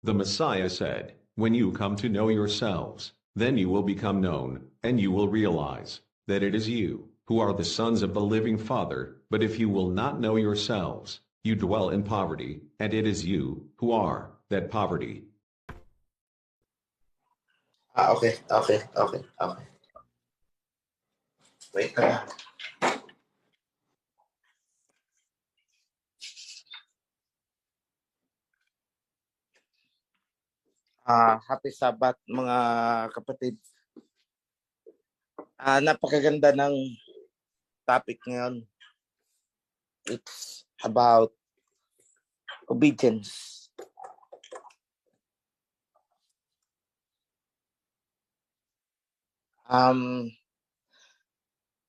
The Messiah said, "When you come to know yourselves, then you will become known, and you will realize that it is you who are the sons of the living Father. But if you will not know yourselves, you dwell in poverty, and it is you who are that poverty." Okay. Wait lang. Happy Sabbath mga kapatid. Napakaganda ng topic ngayon. It's about obedience.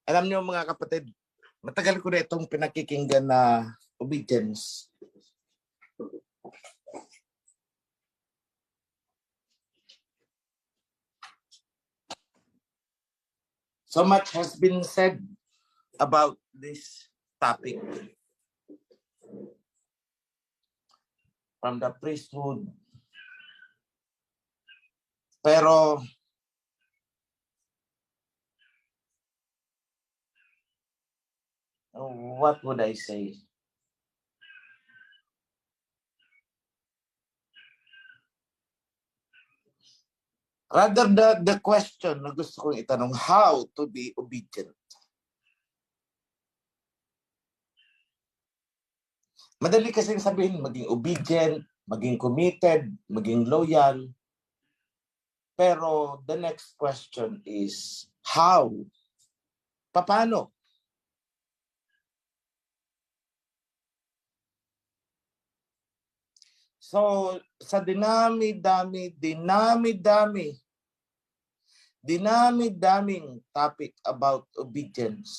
Alam niyo mga kapatid, matagal ko na itong pinakikinggan na obedience. So much has been said about this topic. From the priesthood. Pero what would I say? Rather the question na gusto kong itanong, how to be obedient. Madali kasi sabihin, maging obedient, maging committed, maging loyal. Pero the next question is, how? Paano? So, sa dinami-daming topic about obedience.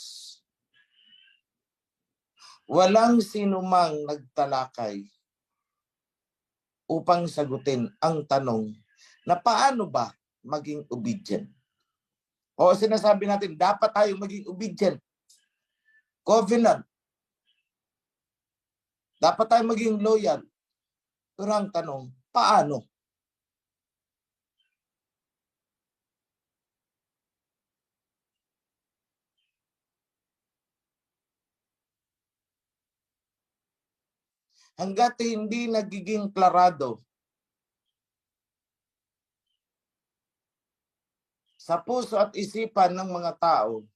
Walang sinumang nagtalakay upang sagutin ang tanong na paano ba maging obedient? O sinasabi natin, dapat tayong maging obedient. Covenant. Dapat tayong maging loyal. Pero ang tanong, paano? Hangga't hindi nagiging klarado sa puso at isipan ng mga tao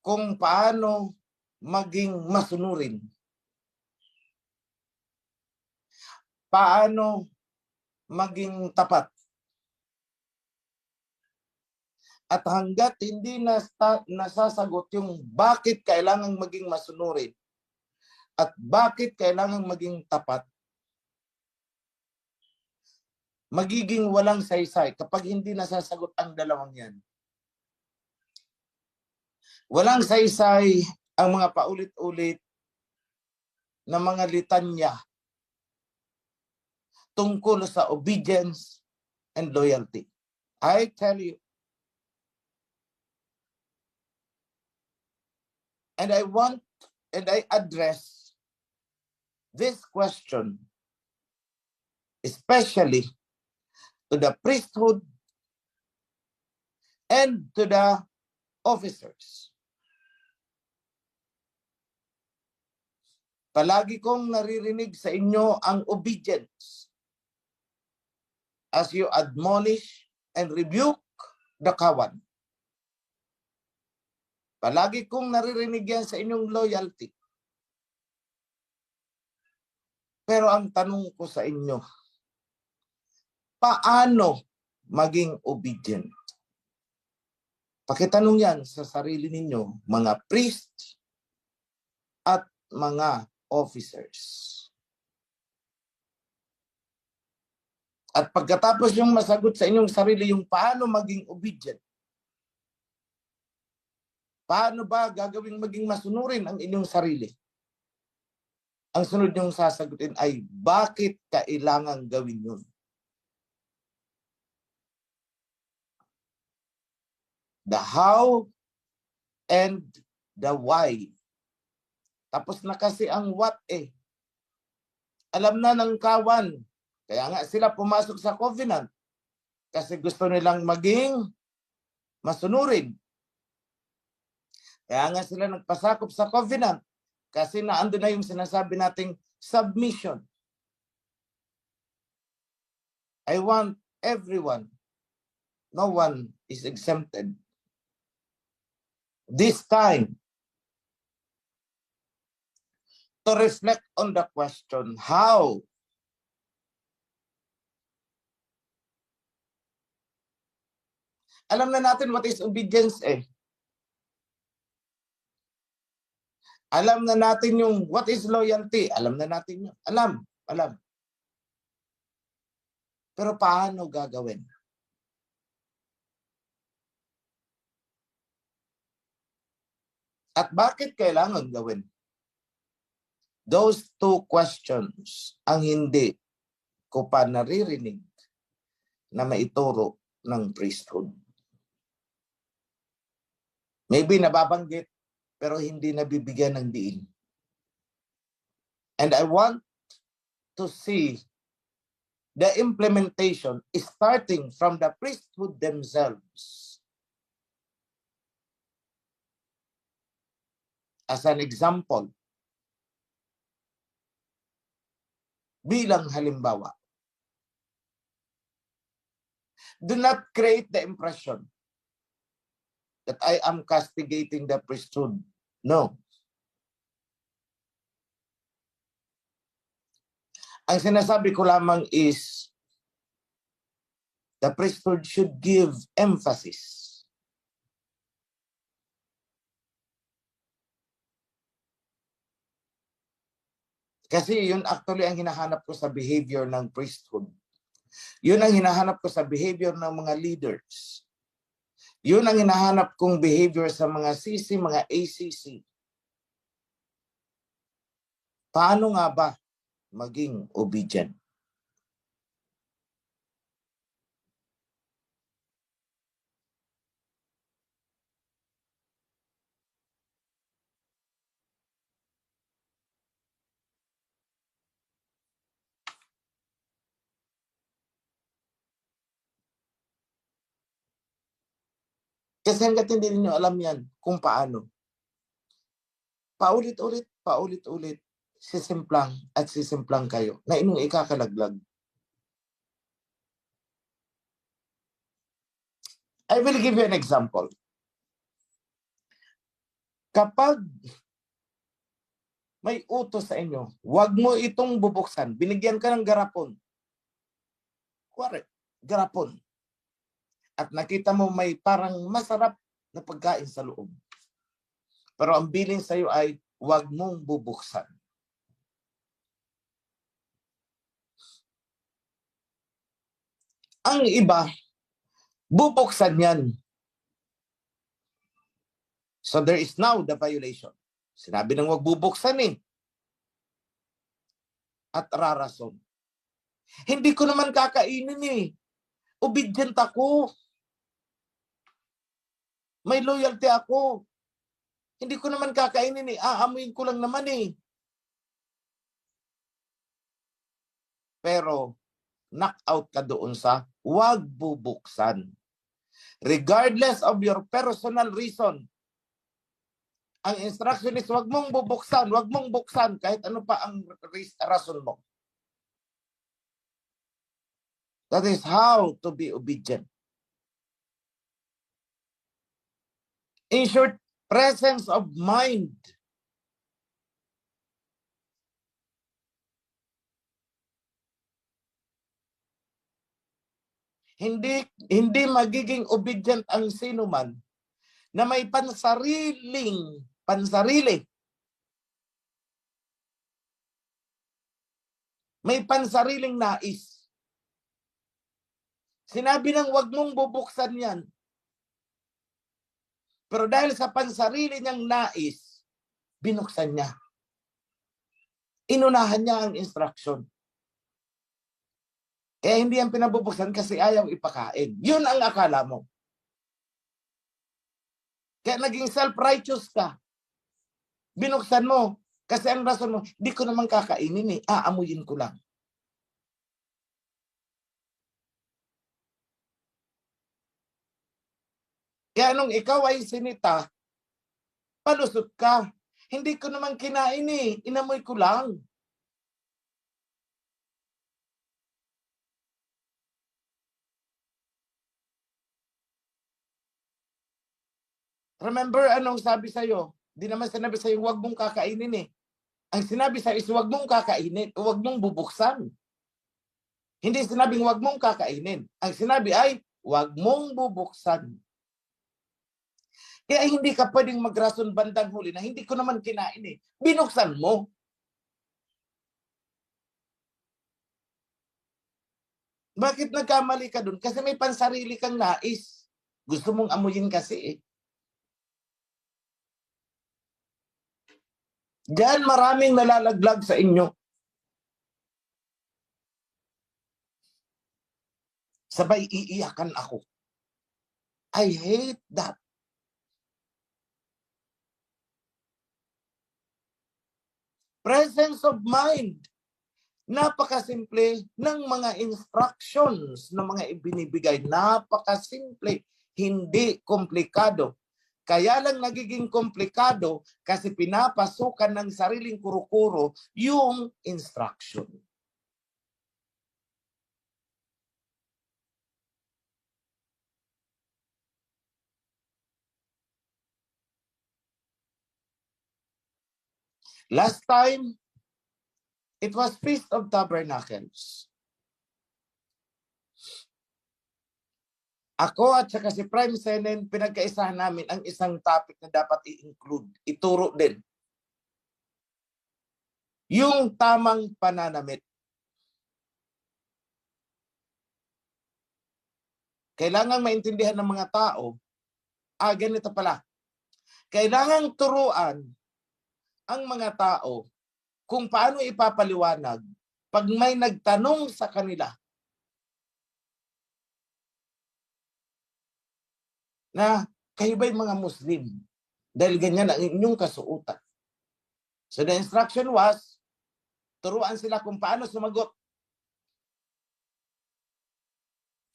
kung paano maging masunurin. Paano maging tapat. At hangga't hindi nasasagot yung bakit kailangang maging masunurin at bakit kailangang maging tapat, magiging walang saysay kapag hindi nasasagot ang dalawang yan. Walang saysay ang mga paulit-ulit na mga litanya tungkol sa obedience and loyalty. I tell you, and I address this question especially to the priesthood and to the officers. Palagi kong naririnig sa inyo ang obedience as you admonish and rebuke the kawan. Palagi kong naririnig yan sa inyong loyalty. Pero ang tanong ko sa inyo, paano maging obedient? Pakitanong yan sa sarili ninyo, mga priest at mga officers. At pagkatapos yung masagot sa inyong sarili yung paano maging obedient, paano ba gagawing maging masunurin ang inyong sarili? Ang sunod niyong sasagutin ay bakit kailangan gawin yun? The how and the why. Tapos na kasi ang what eh. Alam na ng kawan. Kaya nga sila pumasok sa covenant. Kasi gusto nilang maging masunurin. Kaya nga sila nagpasakop sa covenant. Kasi naando na yung sinasabi nating submission. I want everyone. No one is exempted. This time, to reflect on the question, how? Alam na natin what is obedience eh. Alam na natin yung what is loyalty. Alam na natin yun. Alam. Pero paano gagawin? At bakit kailangan gawin? Those two questions ang hindi ko pa naririnig na maituro ng priesthood. Maybe nababanggit pero hindi nabibigyan ng diin. And I want to see the implementation starting from the priesthood themselves. As an example, bilang halimbawa, do not create the impression that I am castigating the priesthood. No. Ang sinasabi ko lamang is the priesthood should give emphasis. Kasi yun actually ang hinahanap ko sa behavior ng priesthood. Yun ang hinahanap ko sa behavior ng mga leaders. Yun ang hinahanap kong behavior sa mga CC, mga ACC. Paano nga ba maging obedient? Kasi hanggat hindi niyo alam yan kung paano. Paulit-ulit, sisimplang kayo na inyong ikakalaglag. I will give you an example. Kapag may utos sa inyo, huwag mo itong bubuksan. Binigyan ka ng garapon. Kuwari, garapon. At nakita mo may parang masarap na pagkain sa loob. Pero ang bilin sa iyo ay huwag mong bubuksan. Ang iba, bubuksan yan. So there is now the violation. Sinabi ng huwag bubuksan eh. At rarason. Hindi ko naman kakainin eh. Obedient ako. May loyalty ako. Hindi ko naman kakainin eh. Aamuin ko lang naman eh. Pero, knock-out ka doon sa huwag bubuksan. Regardless of your personal reason, ang instruction is huwag mong bubuksan, kahit ano pa ang rason mo. That is how to be obedient. In short, presence of mind. Hindi magiging obedient ang sino man na may pansarili. May pansariling nais. Sinabi ng wag mong bubuksan yan. Pero dahil sa pansarili niyang nais, binuksan niya. Inunahan niya ang instruction. Kaya hindi yan pinabubuksan kasi ayaw ipakain. Yun ang akala mo. Kaya naging self-righteous ka. Binuksan mo. Kasi ang rason mo, di ko naman kakainin eh, aamuyin ko lang. Kaya nung ikaw ay sinita, palusot ka. Hindi ko naman kinain eh, inamoy ko lang. Remember anong sabi sa'yo? Di naman sinabi sa'yo, huwag mong kakainin eh. Ang sinabi sa'yo is huwag mong kakainin, huwag mong bubuksan. Hindi sinabing huwag mong kakainin. Ang sinabi ay, huwag mong bubuksan. Kaya hindi ka pwedeng magrason bandang huli na hindi ko naman kinain eh. Binuksan mo. Bakit nagkamali ka dun? Kasi may pansarili kang nais. Gusto mong amuyin kasi eh. Diyan maraming nalalaglag sa inyo. Sabay iiyakan ako. I hate that. Presence of mind. Napakasimple ng mga instructions na mga ibinibigay. Napakasimple. Hindi komplikado. Kaya lang nagiging komplikado kasi pinapasukan ng sariling kuro-kuro yung instruction. Last time, it was Feast of Tabernacles. Ako at saka si Prime Senen, pinagkaisahan namin ang isang topic na dapat i-include, ituro din. Yung tamang pananamit. Kailangang maintindihan ng mga tao, ganito pala. Kailangang turuan ang mga tao kung paano ipapaliwanag pag may nagtanong sa kanila na kayo ba'y mga Muslim? Dahil ganyan ang inyong kasuotan. So the instruction was, turuan sila kung paano sumagot.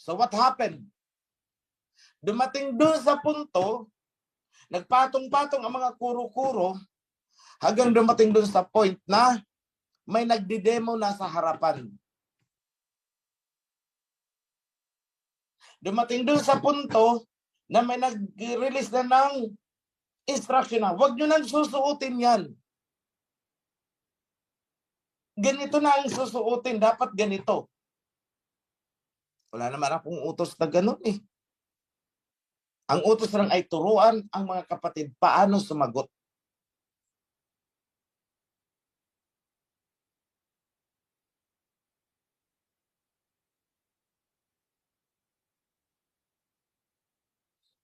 So what happened? Dumating doon sa punto, nagpatong-patong ang mga kuro-kuro hanggang dumating doon sa point na may nagdi-demo na sa harapan. Dumating doon sa punto na may nag-release na ng instruction na, huwag nyo nang susuotin yan. Ganito na ang susuotin, dapat ganito. Wala naman akong utos na ganun eh. Ang utos lang ay turuan ang mga kapatid paano sumagot.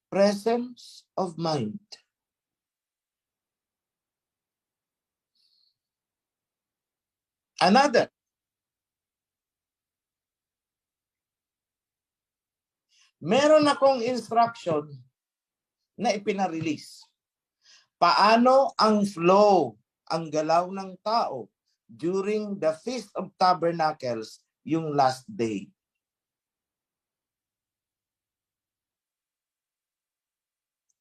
Presence of mind. Another. Meron akong instruction na ipinarelease. Paano ang flow, ang galaw ng tao during the Feast of Tabernacles, yung last day.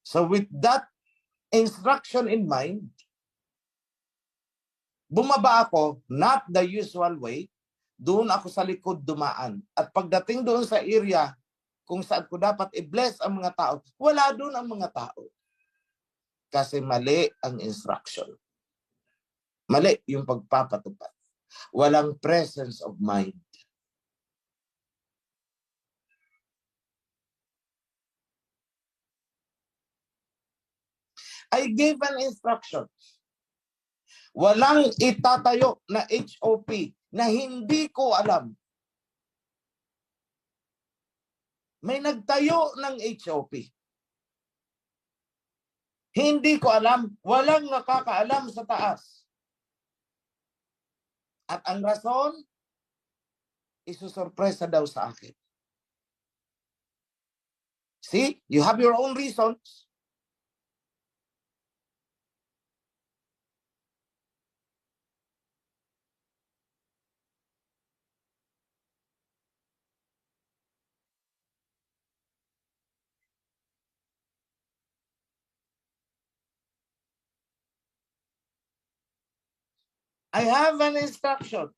So with that instruction in mind, bumaba ako, not the usual way, doon ako sa likod dumaan. At pagdating doon sa area kung saan ko dapat i-bless ang mga tao, wala doon ang mga tao. Kasi mali ang instruction. Mali yung pagpapatupad. Walang presence of mind. I gave an instruction. Walang itatayo na HOP na hindi ko alam. May nagtayo ng HOP. Hindi ko alam. Walang nakakaalam sa taas. At ang rason, isusurpresa daw sa akin. See, you have your own reasons. I have an instruction.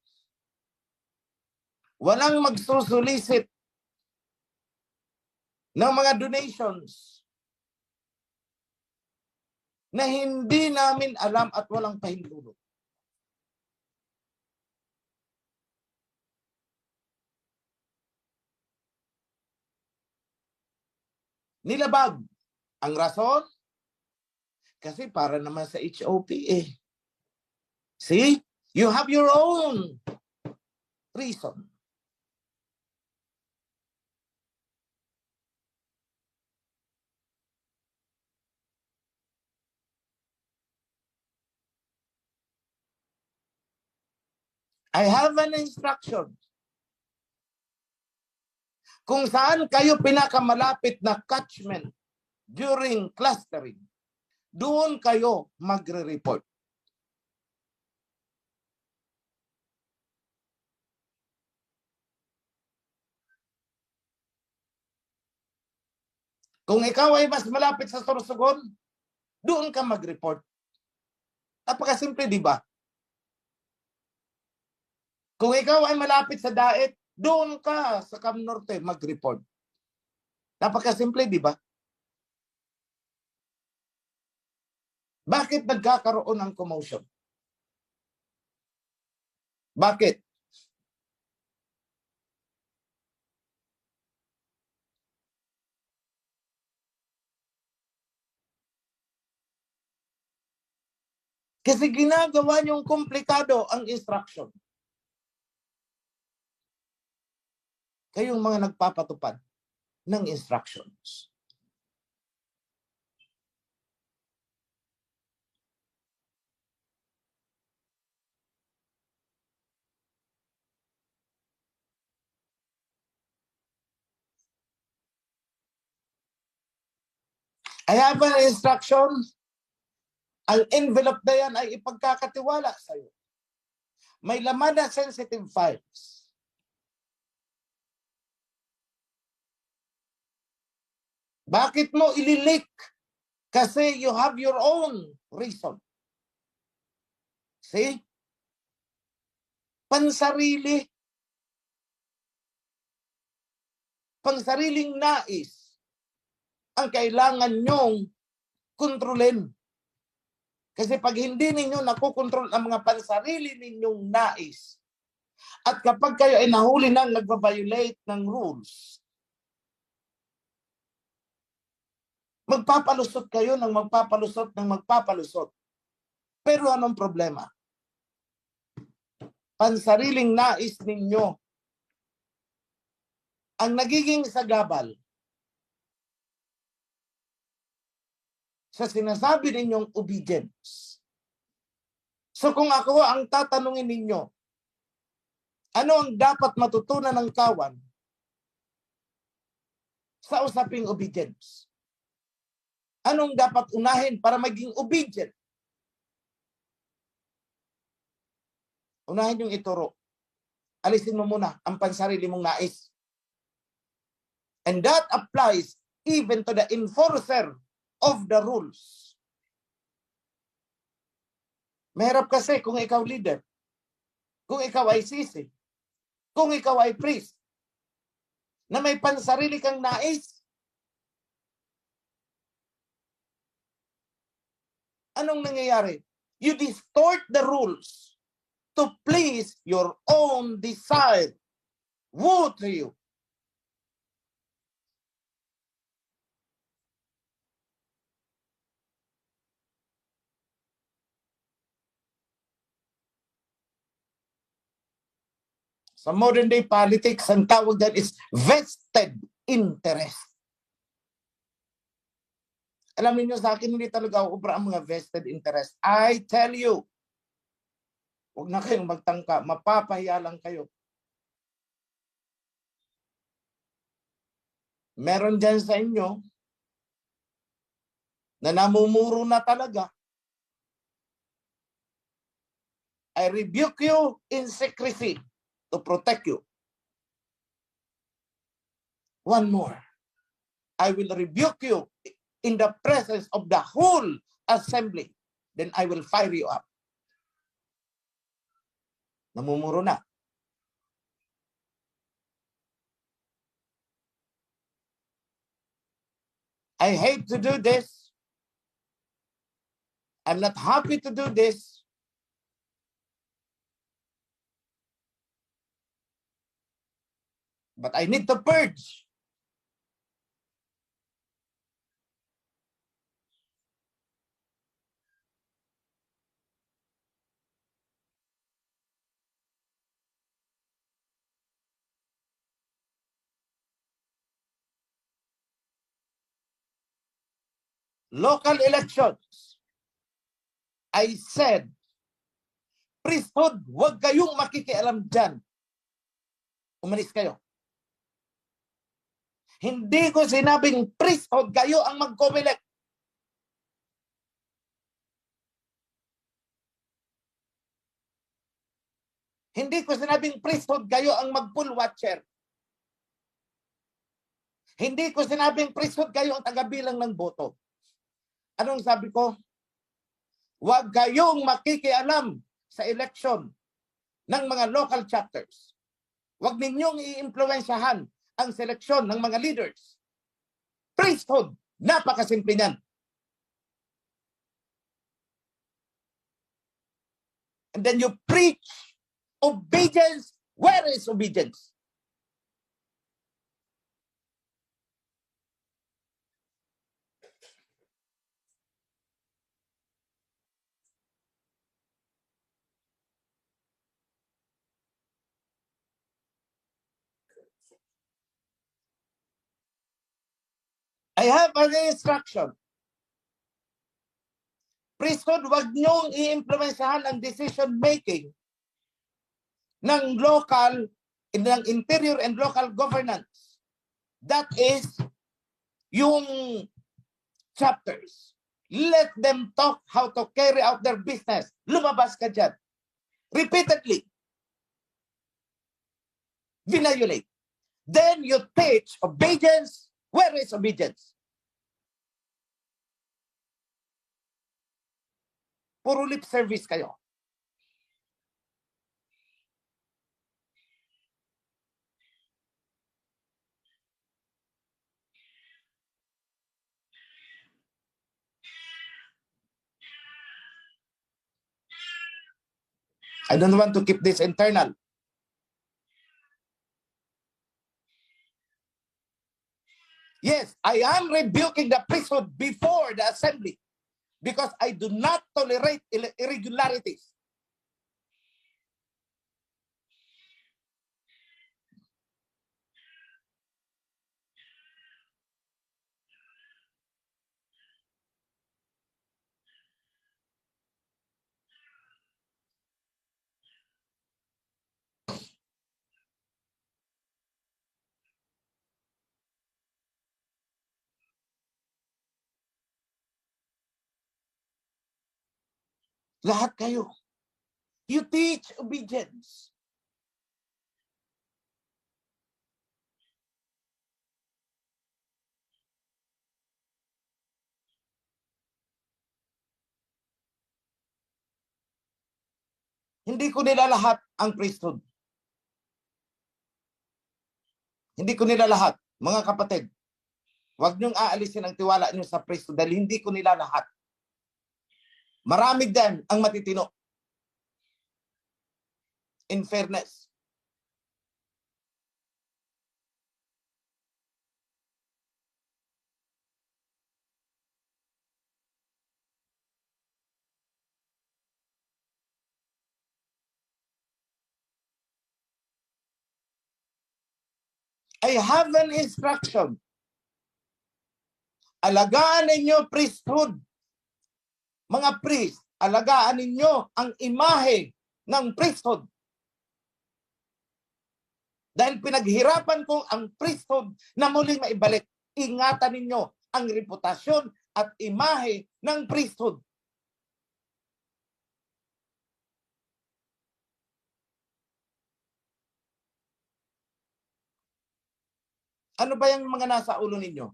Walang magsusulisit ng mga donations na hindi namin alam at walang pahintulot. Nilabag. Ang rason? Kasi para naman sa HOP eh. See? You have your own reason. I have an instruction. Kung saan kayo pinakamalapit na catchment during clustering, doon kayo magre-report. Kung ikaw ay mas malapit sa Sorsogon, doon ka mag-report. Napakasimple, di ba? Kung ikaw ay malapit sa Daet, doon ka sa Cam Norte mag-report. Napakasimple, di ba? Bakit nagkakaroon ng commotion? Bakit? Kasi ginagawa niyong komplikado ang instruction. Kayong mga nagpapatupad ng instructions. I have an instruction. Ang envelope na yan ay ipagkakatiwala sa iyo. May laman na sensitive files. Bakit mo ililik? Kasi you have your own reason. See? Pansarili. Pansariling nais ang kailangan nyong kontrolin. Kasi pag hindi ninyo nakokontrol ang mga pansarili ninyong nais, at kapag kayo ay nahuli nang nagpa-violate ng rules, magpapalusot kayo ng magpapalusot. Pero anong problema? Pansariling nais ninyo ang nagiging sagabal sa sinasabi ninyong obedience. So kung ako ang tatanungin ninyo, ano ang dapat matutunan ng kawan sa usaping obedience? Anong dapat unahin para maging obedient? Unahin yung ituro. Alisin mo muna ang pansarili mong nais. And that applies even to the enforcer of the rules. Mahirap kasi kung ikaw leader, kung ikaw ay sisi, kung ikaw ay priest, na may pansarili kang nais. Anong nangyayari? You distort the rules to please your own desire. Woe to you. Sa modern day politics, ang tawag dyan is vested interest. Alam niyo sa akin, hindi talaga ubra ang mga vested interest. I tell you, huwag na kayong magtangka, mapapahiya lang kayo. Meron dyan sa inyo na namumuro na talaga. I rebuke you in secrecy to protect you. One more. I will rebuke you in the presence of the whole assembly. Then I will fire you up. Namumuro na. I hate to do this. I'm not happy to do this. But I need to purge. Local elections. I said, priesthood, huwag kayong makikialam dyan. Umalis kayo. Hindi ko sinabing priesthood, kayo ang mag-co-elect. Hindi ko sinabing priesthood, kayo ang mag-poll watcher. Hindi ko sinabing priesthood, kayo ang tagabilang ng boto. Anong sabi ko? Huwag kayong makikialam sa election ng mga local chapters. Huwag ninyong i-impluwensyahan ang seleksyon ng mga leaders. Priesthood, napakasimple niyan. And then you preach obedience. Where is obedience? I have an instruction. Priesthood, wag niyong i-implementahan ang decision-making ng local, ng interior and local governance. That is yung chapters. Let them talk how to carry out their business. Lumabas ka dyan. Repeatedly. Violate. Then you teach obedience. Where is obedience? Puro lip service kayo. I don't want to keep this internal. Yes, I am rebuking the priesthood before the assembly because I do not tolerate irregularities. Lahat kayo. You teach obedience. Hindi ko nila lahat ang priesthood. Hindi ko nila lahat. Mga kapatid, huwag niyong aalisin ang tiwala niyo sa priesthood dahil hindi ko nila lahat. Marami din ang matitino. In fairness. I have an instruction. Alagaan ninyo priesthood. Mga priest, alagaan ninyo ang imahe ng priesthood. Dahil pinaghirapan ko ang priesthood na muling maibalik. Ingatan ninyo ang reputasyon at imahe ng priesthood. Ano ba yung mga nasa ulo ninyo?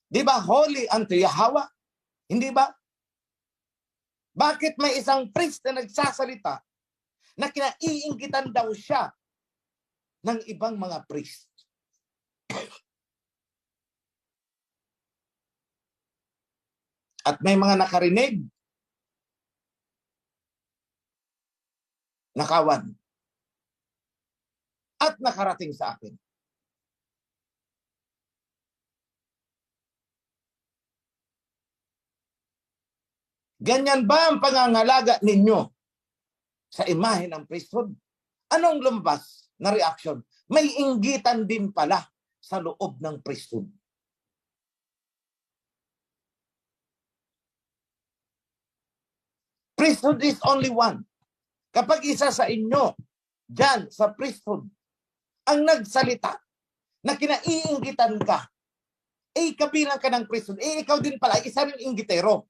Di ba holy unto Yahweh? Hindi ba? Bakit may isang priest na nagsasalita na kinaiinggitan daw siya ng ibang mga priest? At may mga nakarinig na kawan at nakarating sa akin. Ganyan ba ang pangangalaga ninyo sa imahe ng priesthood? Anong lumabas na reaction? May inggitan din pala sa loob ng priesthood. Priesthood is only one. Kapag isa sa inyo, dyan sa priesthood, ang nagsalita na kinaiinggitan ka, kabilang ka ng priesthood, ikaw din pala, isa rin inggitero.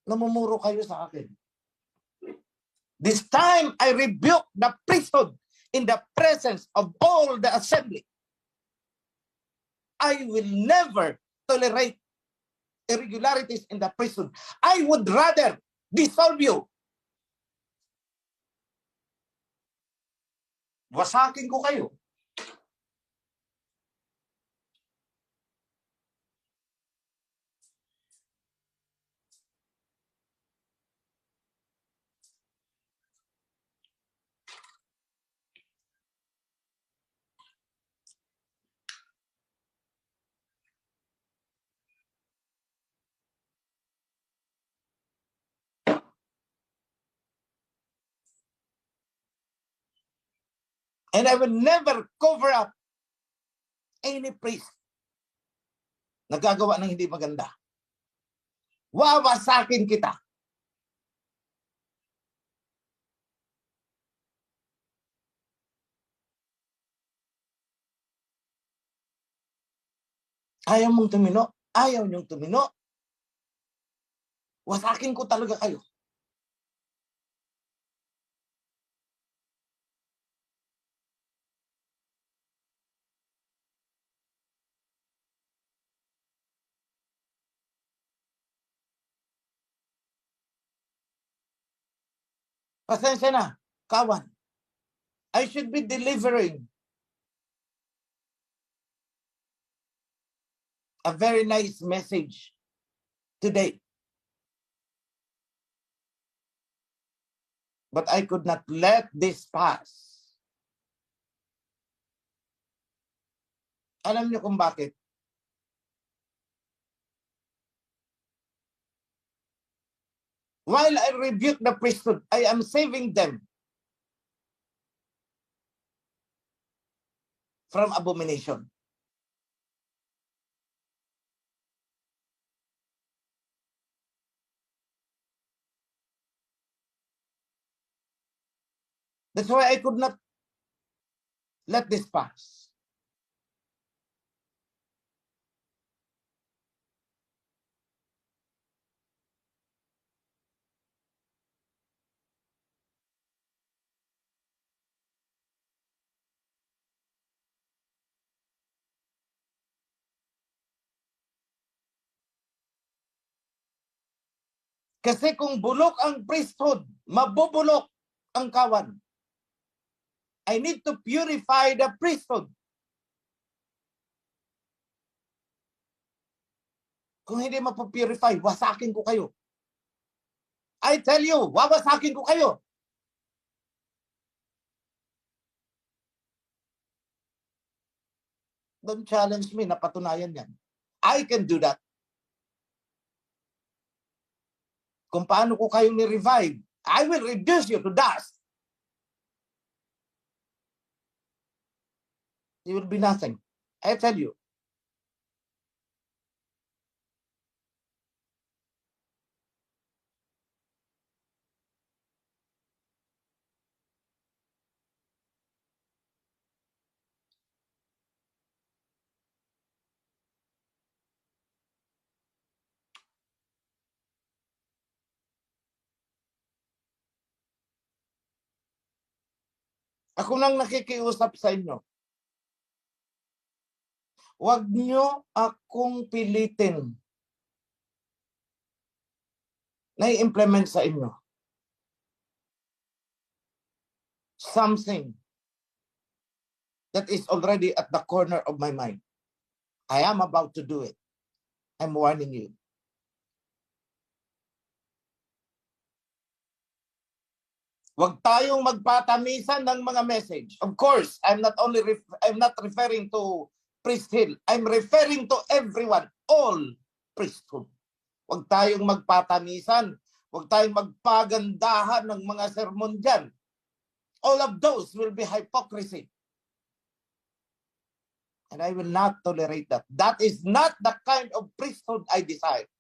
Namumuro kayo sa akin. This time, I rebuke the priesthood in the presence of all the assembly. I will never tolerate irregularities in the priesthood. I would rather dissolve you. Wasakin ko kayo. And I will never cover up any priest na gagawa ng hindi maganda. Wawasakin kita. Ayaw mong tumino? Ayaw niyong tumino? Wasakin ko talaga kayo. Pasensya na, kawan. I should be delivering a very nice message today. But I could not let this pass. Alam niyo kung bakit? While I rebuke the priesthood, I am saving them from abomination. That's why I could not let this pass. Kasi kung bulok ang priesthood, mabubulok ang kawan. I need to purify the priesthood. Kung hindi mapapurify, wasakin ko kayo. I tell you, wawasakin ko kayo. Don't challenge me, napatunayan yan. I can do that. Kung paano ko kayo ni-revive, I will reduce you to dust. You will be nothing. I tell you. Ako nang nakikiusap sa inyo. Huwag nyo akong pilitin na-implement sa inyo something that is already at the corner of my mind. I am about to do it. I'm warning you. Huwag tayong magpatamisan ng mga message. Of course, I'm not referring to priesthood. I'm referring to everyone, all priesthood. Huwag tayong magpatamisan. Huwag tayong magpagandahan ng mga sermon dyan. All of those will be hypocrisy. And I will not tolerate that. That is not the kind of priesthood I desire.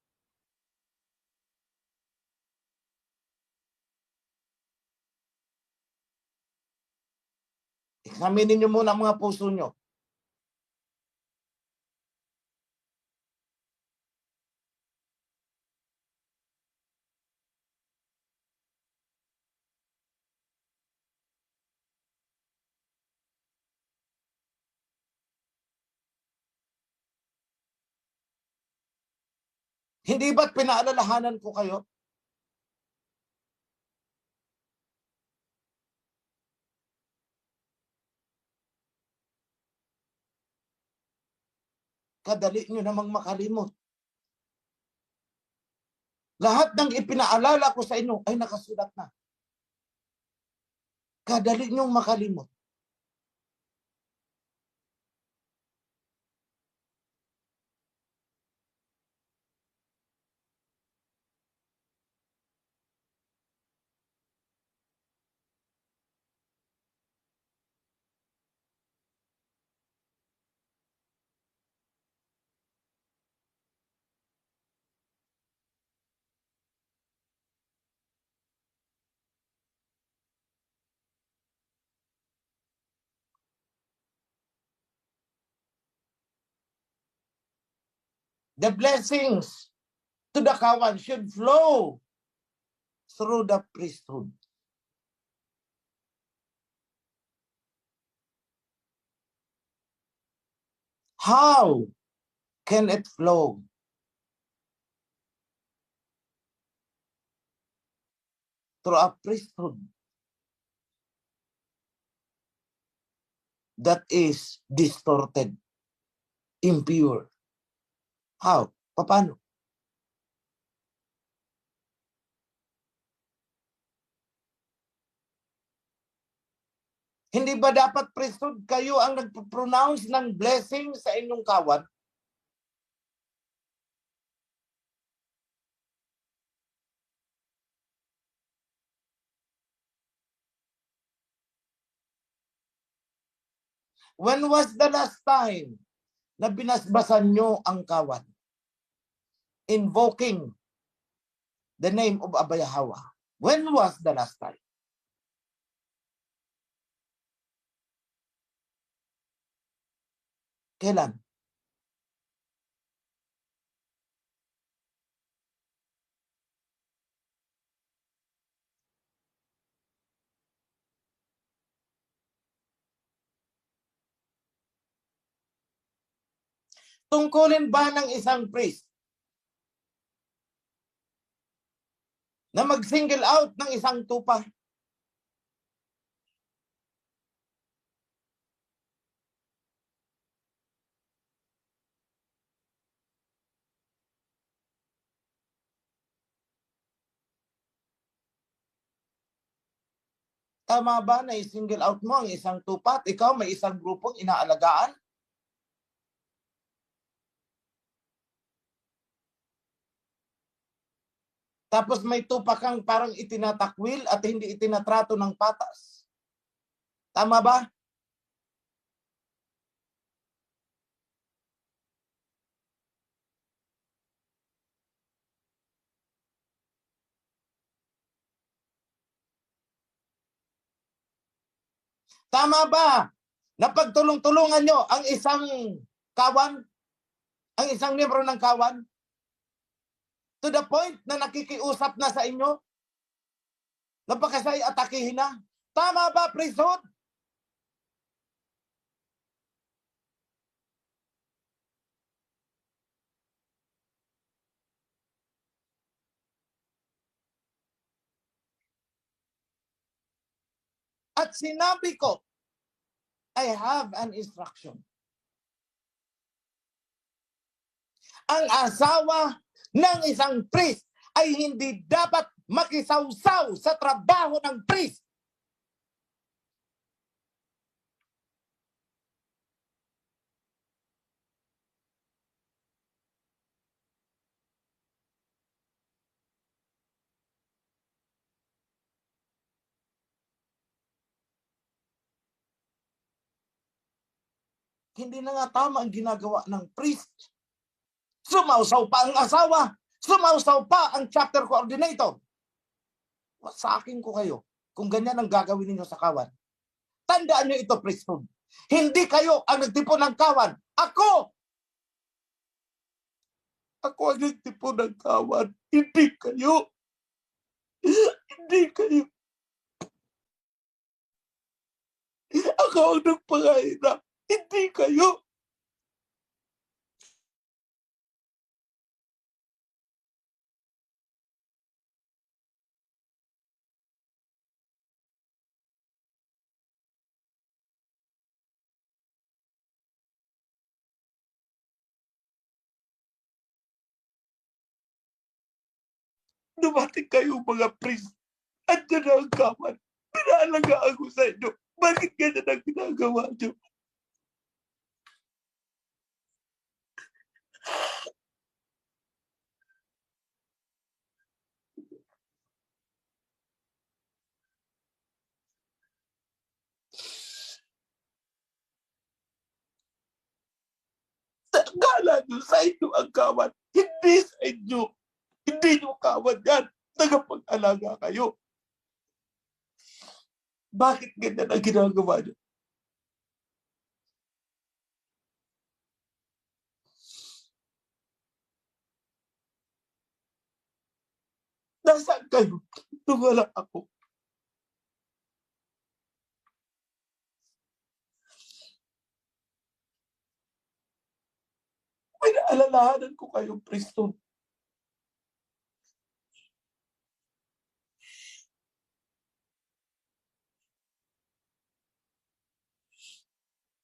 Examinin niyo muna ang mga puso niyo. Hindi ba't pinaalalahanan ko kayo? Kadali nyo namang makalimot. Lahat ng ipinaalala ko sa inyo ay nakasulat na. Kadali nyong makalimot. The blessings to the kawan should flow through the priesthood. How can it flow? Through a priesthood that is distorted, impure. How? Paano? Hindi ba dapat priesthood kayo ang nagpo-pronounce ng blessing sa inyong kawan? When was the last time na binasbasan nyo ang kawan? Invoking the name of Abayahawa. When was the last time? Kailan? Tungkulin ba ng isang priest na mag-single out ng isang tupa? Tama ba na i-single out mo ang isang tupa at ikaw may isang grupong inaalagaan? Tapos may tupa kang parang itinatakwil at hindi itinatrato ng patas. Tama ba? Tama ba na pagtulong-tulungan nyo ang isang kawan, ang isang miyembro ng kawan, to the point na nakikiusap na sa inyo, napakasay atakihin na? Tama ba, priesthood? At sinabi ko, I have an instruction. Ang asawa ng isang priest ay hindi dapat makisawsaw sa trabaho ng priest. Hindi na nga tama ang ginagawa ng priest. Sumausaw pa ang asawa. Sumausaw pa ang chapter coordinator. Sa akin ko kayo, kung ganyan ang gagawin ninyo sa kawan, tandaan nyo ito, priesthood. Hindi kayo ang nagtipon ng kawan. Ako! Ako ang nagtipon ng kawan. Hindi kayo. Hindi kayo. Ako ang nagpangahirap. Hindi kayo. Dumating kayo mga priest. Andiyan na ang kawan. Pinaalagaan ko sa inyo. Bakit ganyan ang ginagawa nyo? Akala nyo sa inyo ang kawan. Hindi sa inyo. Hindi nyo kawan yan. Tagapag-alaga kayo. Bakit ganyan ang ginagawa nyo? Nasaan kayo? Nung wala ako. Pinaalalahanan ko kayong priesthood.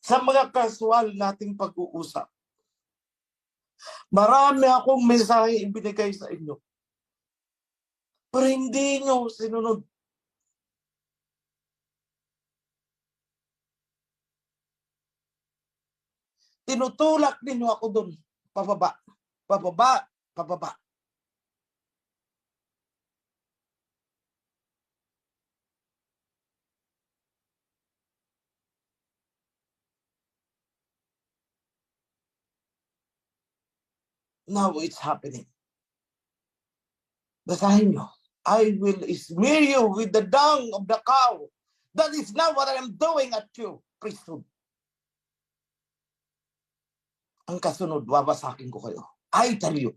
Sa mga casual nating pag-uusap, marami akong mensahe ibinigay sa inyo. Pero hindi nyo sinunod. Tinutulak ninyo ako doon. Pababa, pababa, pababa. Now it's happening. Basahin nyo. I will smear you with the dung of the cow. That is not what I am doing at you, priesthood. Ang kasunod, wawasakin ko kayo. I tell you.